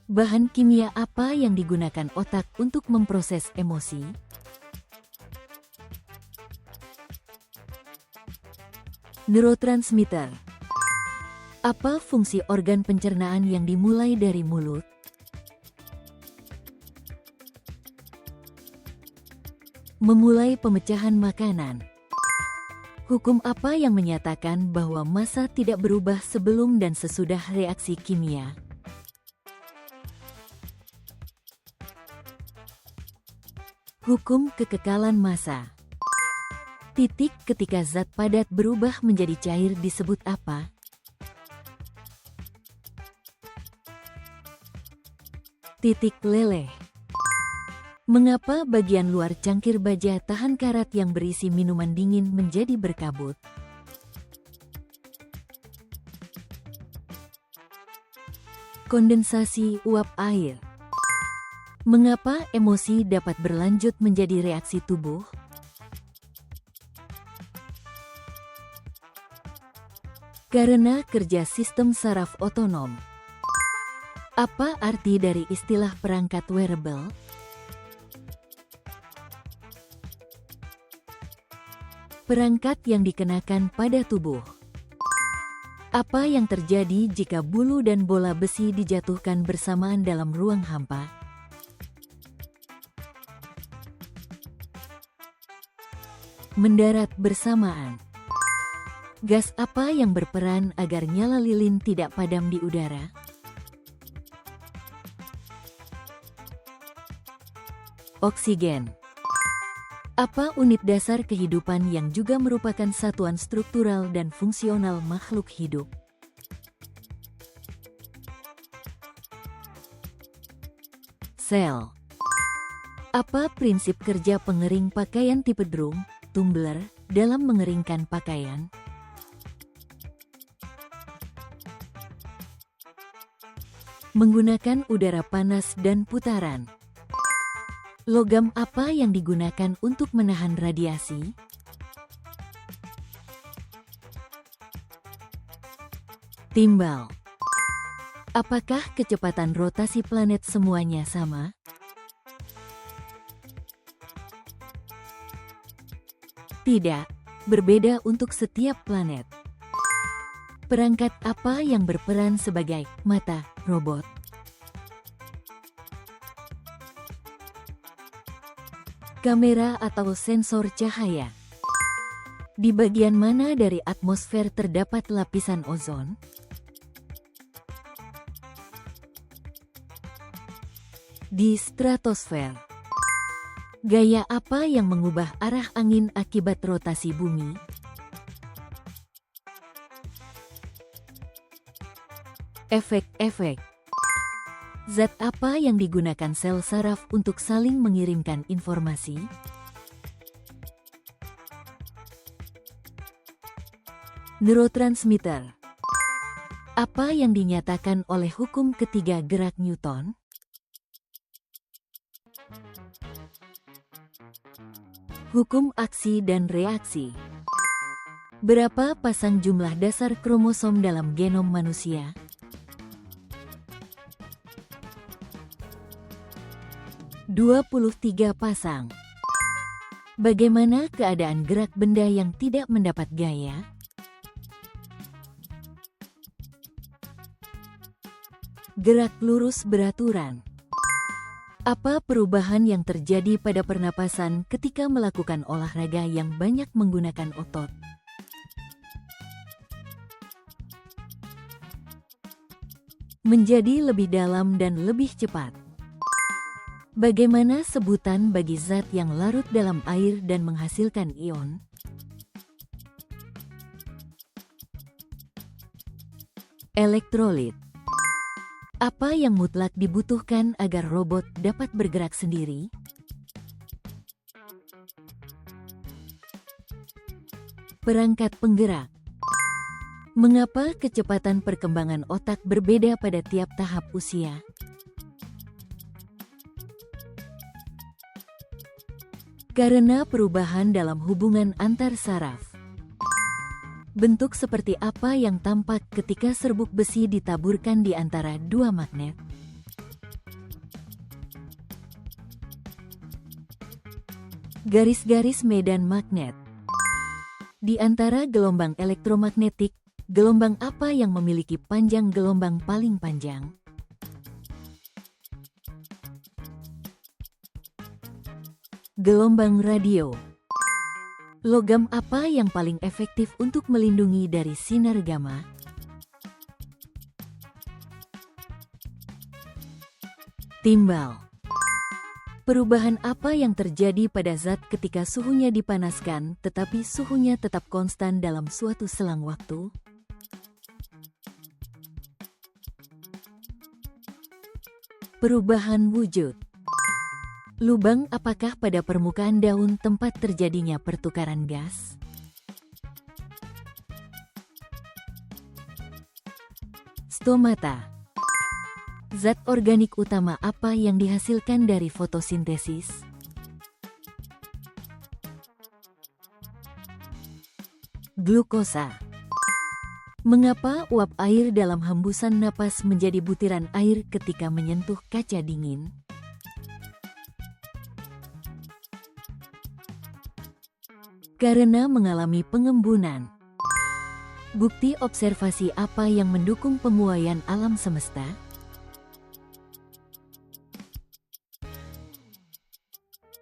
Bahan kimia apa yang digunakan otak untuk memproses emosi? Neurotransmitter. Apa fungsi organ pencernaan yang dimulai dari mulut? Memulai pemecahan makanan. Hukum apa yang menyatakan bahwa massa tidak berubah sebelum dan sesudah reaksi kimia? Hukum kekekalan massa. Titik ketika zat padat berubah menjadi cair disebut apa? Titik leleh. Mengapa bagian luar cangkir baja tahan karat yang berisi minuman dingin menjadi berkabut? Kondensasi uap air. Mengapa emosi dapat berlanjut menjadi reaksi tubuh? Karena kerja sistem saraf otonom. Apa arti dari istilah perangkat wearable? Perangkat yang dikenakan pada tubuh. Apa yang terjadi jika bulu dan bola besi dijatuhkan bersamaan dalam ruang hampa? Mendarat bersamaan. Gas apa yang berperan agar nyala lilin tidak padam di udara? Oksigen. Apa unit dasar kehidupan yang juga merupakan satuan struktural dan fungsional makhluk hidup? Sel. Apa prinsip kerja pengering pakaian tipe drum, tumbler, dalam mengeringkan pakaian? Menggunakan udara panas dan putaran. Logam apa yang digunakan untuk menahan radiasi? Timbal. Apakah kecepatan rotasi planet semuanya sama? Tidak, berbeda untuk setiap planet. Perangkat apa yang berperan sebagai mata robot? Kamera atau sensor cahaya. Di bagian mana dari atmosfer terdapat lapisan ozon? Di stratosfer. Gaya apa yang mengubah arah angin akibat rotasi bumi? Efek-efek. Zat apa yang digunakan sel saraf untuk saling mengirimkan informasi? Neurotransmitter. Apa yang dinyatakan oleh hukum ketiga gerak Newton? Hukum aksi dan reaksi. Berapa pasang jumlah dasar kromosom dalam genom manusia? 23 pasang. Bagaimana keadaan gerak benda yang tidak mendapat gaya? Gerak lurus beraturan. Apa perubahan yang terjadi pada pernapasan ketika melakukan olahraga yang banyak menggunakan otot? Menjadi lebih dalam dan lebih cepat. Bagaimana sebutan bagi zat yang larut dalam air dan menghasilkan ion? Elektrolit. Apa yang mutlak dibutuhkan agar robot dapat bergerak sendiri? Perangkat penggerak. Mengapa kecepatan perkembangan otak berbeda pada tiap tahap usia? Karena perubahan dalam hubungan antar saraf. Bentuk seperti apa yang tampak ketika serbuk besi ditaburkan di antara dua magnet? Garis-garis medan magnet. Di antara gelombang elektromagnetik, gelombang apa yang memiliki panjang gelombang paling panjang? Gelombang radio. Logam apa yang paling efektif untuk melindungi dari sinar gamma? Timbal. Perubahan apa yang terjadi pada zat ketika suhunya dipanaskan tetapi suhunya tetap konstan dalam suatu selang waktu? Perubahan wujud. Lubang apakah pada permukaan daun tempat terjadinya pertukaran gas? Stomata. Zat organik utama apa yang dihasilkan dari fotosintesis? Glukosa. Mengapa uap air dalam hembusan napas menjadi butiran air ketika menyentuh kaca dingin? Karena mengalami pengembunan. Bukti observasi apa yang mendukung pemuaian alam semesta?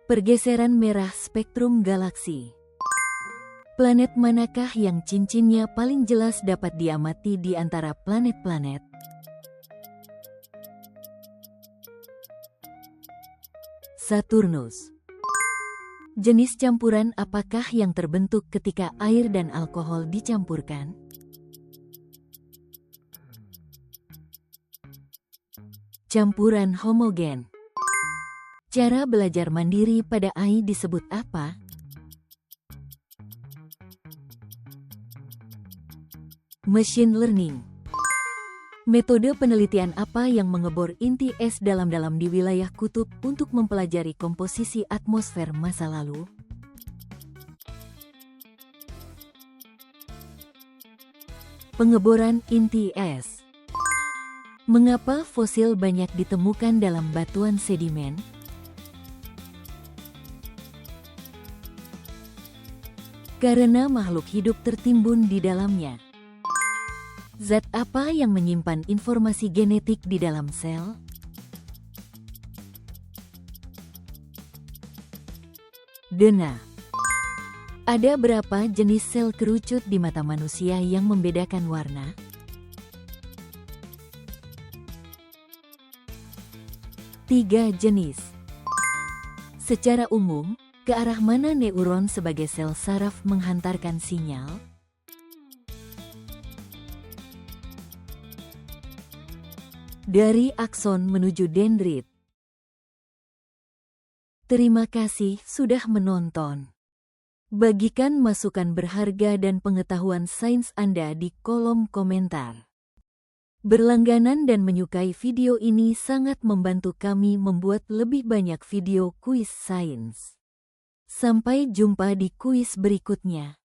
Pergeseran merah spektrum galaksi. Planet manakah yang cincinnya paling jelas dapat diamati di antara planet-planet? Saturnus. Jenis campuran apakah yang terbentuk ketika air dan alkohol dicampurkan? Campuran homogen. Cara belajar mandiri pada AI disebut apa? Machine learning. Metode penelitian apa yang mengebor inti es dalam-dalam di wilayah kutub untuk mempelajari komposisi atmosfer masa lalu? Pengeboran inti es. Mengapa fosil banyak ditemukan dalam batuan sedimen? Karena makhluk hidup tertimbun di dalamnya. Zat apa yang menyimpan informasi genetik di dalam sel? DNA. Ada berapa jenis sel kerucut di mata manusia yang membedakan warna? Tiga jenis. Secara umum, ke arah mana neuron sebagai sel saraf menghantarkan sinyal? Dari akson menuju dendrit. Terima kasih sudah menonton. Bagikan masukan berharga dan pengetahuan sains Anda di kolom komentar. Berlangganan dan menyukai video ini sangat membantu kami membuat lebih banyak video kuis sains. Sampai jumpa di kuis berikutnya.